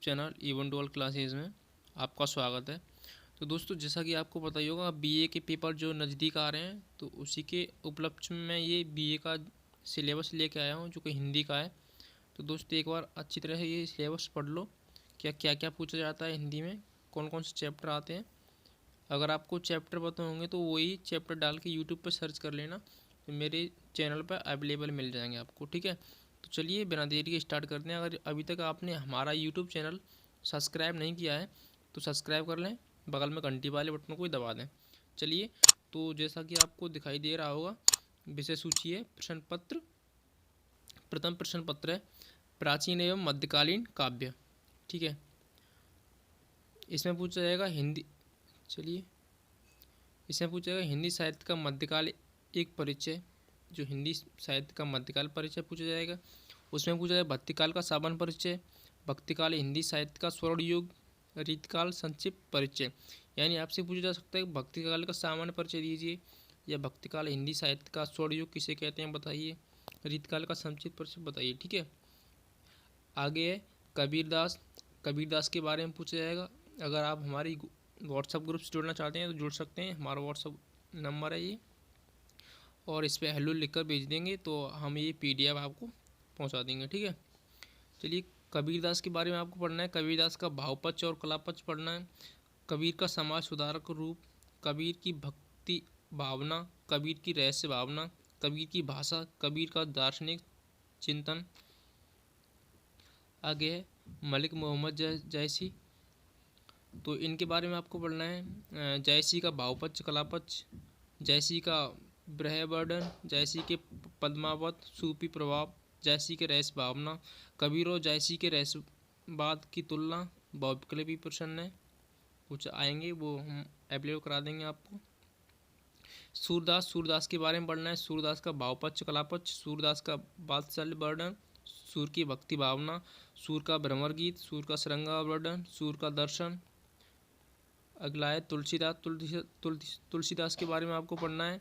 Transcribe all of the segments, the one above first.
Channel even dual classes में आपका स्वागत है। तो दोस्तों, जैसा कि आपको पता ही होगा, बीए के पेपर जो नज़दीक आ रहे हैं, तो उसी के उपलक्ष्य में मैं ये बीए का सिलेबस लेके आया हूँ जो कि हिंदी का है। तो दोस्तों, एक बार अच्छी तरह से ये सिलेबस पढ़ लो, क्या क्या क्या पूछा जाता है हिंदी में, कौन कौन से चैप्टर आते हैं। अगर आपको चैप्टर पता होंगे तो वही चैप्टर डाल के यूट्यूब पर सर्च कर लेना, तो मेरे चैनल पर अवेलेबल मिल जाएंगे आपको। ठीक है, तो चलिए बिना देरी के स्टार्ट करते हैं। अगर अभी तक आपने हमारा यूट्यूब चैनल सब्सक्राइब नहीं किया है तो सब्सक्राइब कर लें, बगल में घंटी वाले बटन को दबा दें। चलिए, तो जैसा कि आपको दिखाई दे रहा होगा, विषय सूची है प्रश्न पत्र। प्रथम प्रश्न पत्र है प्राचीन एवं मध्यकालीन काव्य। ठीक है, इसमें पूछा जाएगा हिंदी। चलिए, इसमें पूछा जाएगा हिंदी साहित्य का मध्यकाल एक परिचय। जो हिंदी साहित्य का मध्यकाल परिचय पूछा जाएगा। उसमें पूछा जाएगा भक्तिकाल का सामान्य परिचय, भक्तिकाल हिंदी साहित्य का स्वर्ण युग, रीतकाल संक्षिप्त परिचय। यानी आपसे पूछा जा सकता है कि भक्तिकाल का सामान्य परिचय दीजिए, या भक्तिकाल हिंदी साहित्य का स्वर्ण युग किसे कहते हैं बताइए, रीतकाल का संक्षिप्त परिचय बताइए। ठीक है, आगे है कबीरदास। कबीरदास के बारे में पूछा जाएगा। अगर आप हमारी व्हाट्सअप ग्रुप से जुड़ना चाहते हैं तो जुड़ सकते हैं। हमारा व्हाट्सअप नंबर है ये, और इस पर हेलो लिखकर भेज देंगे तो हम ये पीडीएफ आपको पहुंचा देंगे। ठीक है, चलिए, कबीरदास के बारे में आपको पढ़ना है। कबीरदास का भावपक्ष और कलापक्ष पढ़ना है। कबीर का समाज सुधारक रूप, कबीर की भक्ति भावना, कबीर की रहस्य भावना, कबीर की भाषा, कबीर का दार्शनिक चिंतन। आगे है मलिक मोहम्मद जैसी। तो इनके बारे में आपको पढ़ना है। जैसी का भावपक्ष कलापक्ष, जैसी का ब्रहवर्णन, जैसी के पद्मावत सूफी प्रभाव, जैसी के रहस्य भावना, कबीर और जैसी के रहस्यवाद की तुलना। बहुविकल्पी प्रश्न है, कुछ आएंगे वो हम अवेलेबल करा देंगे आपको। सूरदास। सूरदास के बारे में पढ़ना है। सूरदास का भावपक्ष कलापक्ष, सूरदास का वात्सल्य वर्णन, सूर की भक्ति भावना, सूर का भ्रमर गीत, सूर का श्रृंगार वर्णन, सूर का दर्शन। अगला है तुलसीदास। तुलसीदास के बारे में आपको पढ़ना है।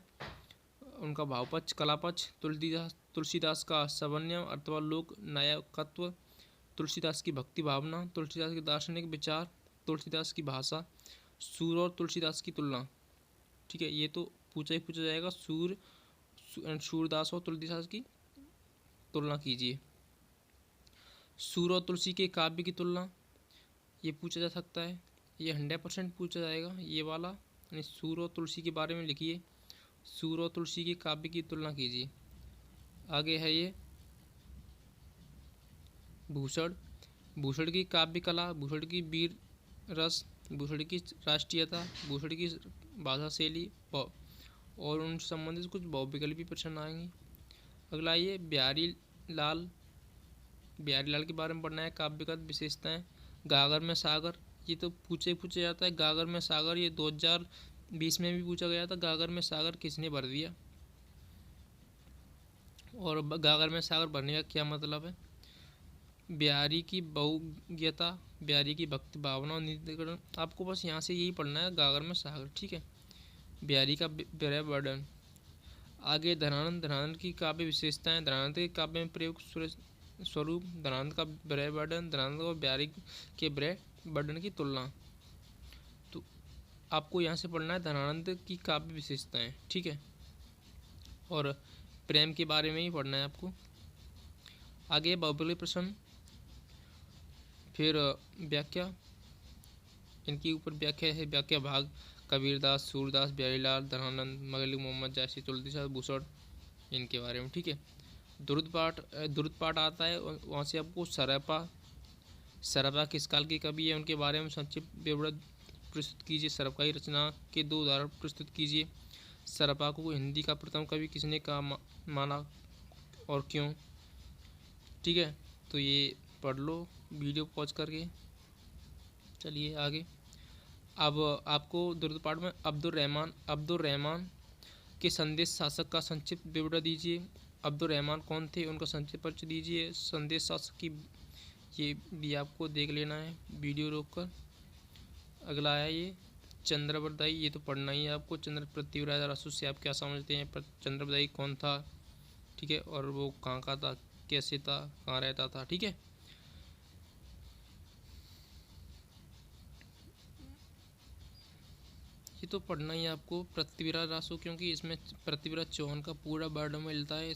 उनका भावपक्ष कलापक्ष, तुलसीदास का सवन्यम अथवा लोक नायकत्व, तुलसीदास की भक्ति भावना, तुलसीदास के दार्शनिक विचार, तुलसीदास की भाषा, सूर और तुलसीदास की तुलना। ठीक है, ये तो पूछा ही पूछा जाएगा। सूरदास और तुलसीदास की तुलना कीजिए। सूर और तुलसी के काव्य की तुलना, ये पूछा जा सकता है। ये 100% पूछा जाएगा ये वाला। यानी सूर और तुलसी के बारे में लिखिए, सूर और तुलसी के काव्य की तुलना कीजिए। आगे है ये भूषण। भूषण की काव्य कला, भूषण की वीर रस, भूषण की राष्ट्रीयता, भूषण की भाषा शैली और उन संबंधित कुछ बहुविकल्पी प्रश्न आएंगे। अगला ये बिहारी लाल। बिहारी लाल के बारे में पढ़ना है। काव्यगत विशेषताएं, गागर में सागर, ये तो पूछे जाता है। गागर में सागर ये 2020 में भी पूछा गया था। गागर में सागर किसने भर दिया, और गागर में सागर भरने का क्या मतलब है। बिहारी की बहुज्ञता, बिहारी की भक्ति भावना और निधिकरण। आपको बस यहाँ से यही पढ़ना है, गागर में सागर। ठीक है, बिहारी का विरह वर्णन। आगे धनानंद। धनानंद की काव्य विशेषताएं, धनानंद के काव्य में प्रयोग स्वरूप, धनानंद का विरह वर्णन, धनानंद और बिहारी के विरह वर्णन की तुलना। तो आपको यहाँ से पढ़ना है धनानंद की काव्य विशेषताएं। ठीक है, और प्रेम के बारे में ही पढ़ना है आपको। आगे बहुविकल्पी प्रश्न, फिर व्याख्या। इनके ऊपर व्याख्या है। व्याख्या भाग कबीरदास, सूरदास, बिहारीलाल, धनानंद, मलिक मोहम्मद जैसी, तुलसीदास, भूषण, इनके बारे में। ठीक है, द्रुत पाठ आता है। वहाँ से आपको सरपा किस काल के कवि है उनके बारे में संक्षिप्त विवरण प्रस्तुत कीजिए। सरपा की रचना के 2 उदाहरण प्रस्तुत कीजिए। सरपा को हिंदी का प्रथम कवि किसने कहा माना और क्यों। ठीक है, तो ये पढ़ लो वीडियो पॉज करके। चलिए आगे। अब आपको द्रुत पाठ में अब्दुल रहमान के संदेश शासक का संक्षिप्त विवरण दीजिए। अब्दुल रहमान कौन थे, उनका संक्षिप्त परिचय दीजिए। संदेश शासक की ये भी आपको देख लेना है वीडियो रोककर। अगला है ये चंद्रवरदाई। ये तो पढ़ना ही है आपको। चंद्र पृथ्वीराज राजपूत से आप क्या समझते हैं, चंद्रवरदाई कौन था। ठीक है, और वो कहाँ का था, कैसे था, कहाँ रहता था। ठीक है, तो पढ़ना ही है आपको पृथ्वीराज रासो, क्योंकि इसमें पृथ्वीराज चौहान का पूरा वर्णन मिलता है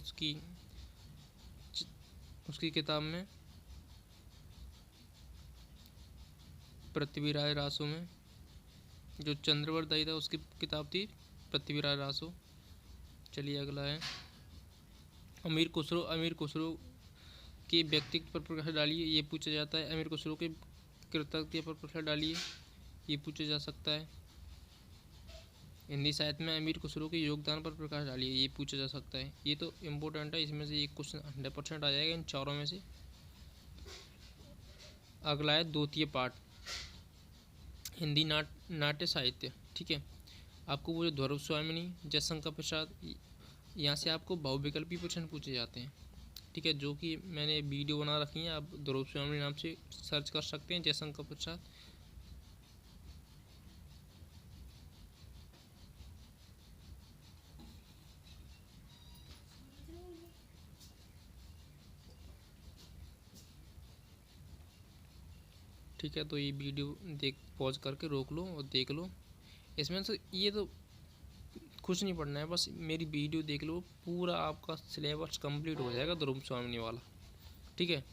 उसकी किताब में, पृथ्वीराज रासो में। जो चंद्रवत दई था उसकी किताब थी पृथ्वीराज रासो। चलिए अगला है अमीर खुसरो। अमीर खुसरो के व्यक्तित्व पर प्रकाश डालिए, ये पूछा जाता है। अमीर खुसरो के कृतज्ञता पर प्रकाश डालिए, ये पूछा जा सकता है। हिंदी साहित्य में अमीर खुसरो के योगदान पर प्रकाश डालिए, ये पूछा जा सकता है। ये तो इम्पोर्टेंट है, इसमें से एक क्वेश्चन 100% आ जाएगा इन चारों में से। अगला है द्वितीय पाठ, हिंदी नाट्य साहित्य। ठीक है, आपको वो जो ध्रुव स्वामिनी, जयशंकर प्रसाद, यहाँ से आपको बहुविकल्पी प्रश्न पूछे जाते हैं। ठीक है, जो कि मैंने वीडियो बना रखी है, आप ध्रुव स्वामिनी नाम से सर्च कर सकते हैं, जयशंकर प्रसाद। ठीक है, तो ये वीडियो पॉज करके रोक लो और देख लो। इसमें से ये तो कुछ नहीं पढ़ना है, बस मेरी वीडियो देख लो, पूरा आपका सिलेबस कंप्लीट हो जाएगा ध्रुव स्वामिनी वाला। ठीक है,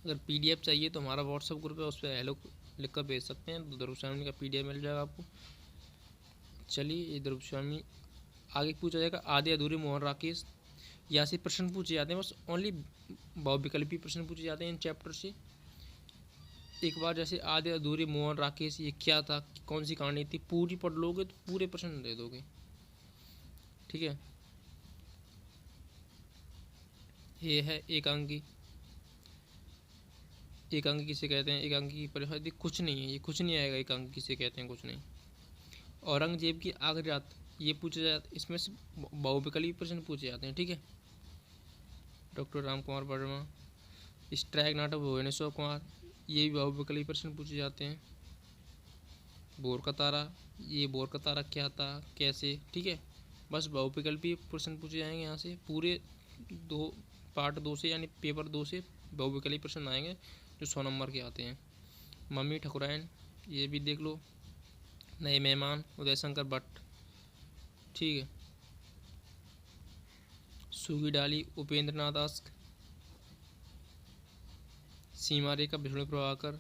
अगर पीडीएफ चाहिए तो हमारा व्हाट्सएप ग्रुप है, उस पर हेलो लिख कर भेज सकते हैं, तो ध्रुव स्वामिनी का पीडीएफ मिल जाएगा आपको। चलिए, ये ध्रुव स्वामिनी आगे पूछा जाएगा। आधे अधूरे मोहन राकेश, यहाँ से प्रश्न पूछे जाते हैं, बस ओनली बहुविकल्पी प्रश्न पूछे जाते हैं इन चैप्टर से। एक बार जैसे आधे अधूरे मोहन राकेश, ये क्या था, कौन सी कहानी थी, पूरी पढ़ लोगे तो पूरे प्रश्न दे दोगे। ठीक है, ये है एकांकी। एकांकी किसे कहते हैं, एकांकी की परिभाषा कुछ नहीं है, ये कुछ नहीं आएगा। एकांकी किसे कहते हैं, कुछ नहीं। औरंगजेब की आखिरी रात, ये पूछा जाता है, इसमें से बहुविकल्पी प्रश्न पूछे जाते हैं। ठीक है, डॉक्टर राम कुमार वर्मा, स्ट्राइक नाटक भुवनेश्वर कुमार, ये भी बहुविकल्पी प्रश्न पूछे जाते हैं। बोर का तारा, ये बोर का तारा क्या था, कैसे। ठीक है, बस बहुविकल्पी प्रश्न पूछे जाएंगे यहाँ से। पूरे पार्ट 2 से, यानी पेपर 2 से बहुविकल्पी प्रश्न आएंगे जो 100 नंबर के आते हैं। मम्मी ठकुराइन, ये भी देख लो। नए मेहमान, उदय शंकर भट्ट। ठीक है, सूगी डाली, उपेंद्र नाथ आस्क। सीमा रेखा, विष्णु प्रभाकर।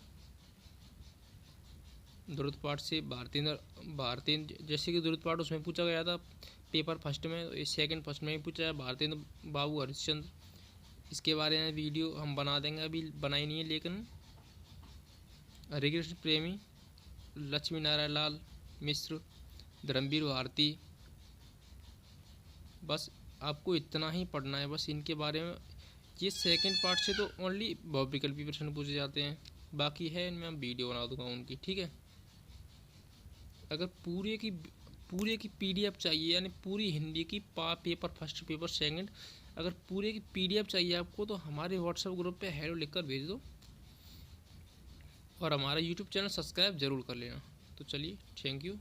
ध्रुव पाठ से भारतीय जैसे कि ध्रुव पाठ उसमें पूछा गया था पेपर फर्स्ट में, सेकंड फर्स्ट में भी पूछा है, भारतेंद्र बाबू हरिश्चंद्र। इसके बारे में वीडियो हम बना देंगे, अभी बनाई नहीं है, लेकिन हरिकृष्ण प्रेमी, लक्ष्मी नारायण लाल मिश्र, धर्मवीर भारती। बस आपको इतना ही पढ़ना है, बस इनके बारे में। ये सेकंड पार्ट से तो ओनली बहुविकल्पी प्रश्न पूछे जाते हैं, बाकी है इनमें हम वीडियो बना दूंगा उनकी। ठीक है, अगर पूरे की पीडीएफ चाहिए, यानी पूरी हिंदी की पेपर फर्स्ट पेपर सेकंड, अगर पूरे की पीडीएफ चाहिए आपको, तो हमारे व्हाट्सएप ग्रुप पे हेलो लिखकर भेज दो, और हमारा यूट्यूब चैनल सब्सक्राइब जरूर कर लेना। तो चलिए, थैंक यू।